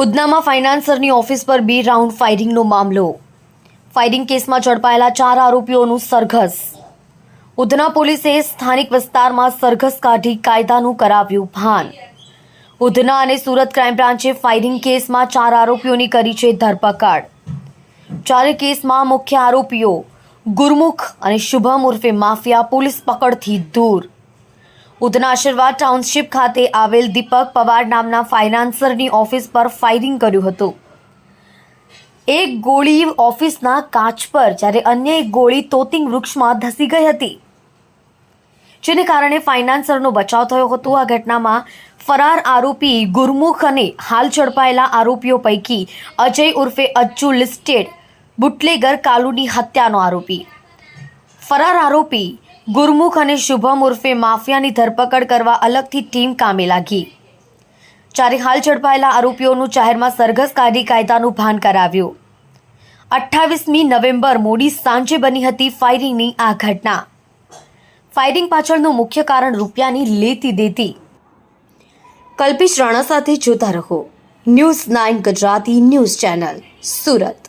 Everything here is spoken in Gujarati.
ઉધનામાં ફાઇનાન્સરની ઓફિસ પર 2 રાઉન્ડ ફાયરિંગનો મામલો. ફાયરિંગ કેસમાં ઝડપાયેલા 4 આરોપીઓનું સરઘસ. ઉધના પોલીસે સ્થાનિક વિસ્તારમાં સરઘસ કાઢી કાયદાનું કરાવ્યું ભાન. ઉધના અને સુરત ક્રાઇમ બ્રાન્ચે ફાયરિંગ કેસમાં 4 આરોપીઓની કરી છે ધરપકડ. ચારે કેસમાં મુખ્ય આરોપીઓ ગુરમુખ અને શુભમ ઉર્ફે માફિયા પોલીસ પકડથી દૂર. ઉધના આશીર્વાદ ટાઉનશીપ ખાતે આવેલ દીપક પવાર નામના ફાઇનાન્સરની ઓફિસ પર ફાયરિંગ કર્યું હતું. એક ગોળી ઓફિસના કાચ પર જ્યારે અન્ય એક ગોળી તોતિંગ વૃક્ષમાં ધસી ગઈ હતી, જેને કારણે ફાઇનાન્સરનો બચાવ થયો હતો. આ ઘટનામાં ફરાર આરોપી ગુરમુખ અને હાલ ઝડપાયેલા આરોપીઓ પૈકી અજય ઉર્ફે અચ્ચુ લિસ્ટેડ બુટલેગર કાલુની હત્યાનો આરોપી. ફરાર આરોપી ગુરમુખ અને શુભમ ઉર્ફે માફિયાની ધરપકડ કરવા અલગથી ટીમ કામે લાગી. જ્યારે હાલ ઝડપાયેલા આરોપીઓનું જાહેરમાં સરઘસ કાઢી કાયદાનું ભાન કરાવ્યું. 28મી નવેમ્બર મોડી સાંજે બની હતી ફાયરિંગની આ ઘટના. ફાયરિંગ પાછળનું મુખ્ય કારણ રૂપિયાની લેતી દેતી. કલ્પેશ રાણા સાથે જોતા રહો news 9 Gujarati news channel, Surat.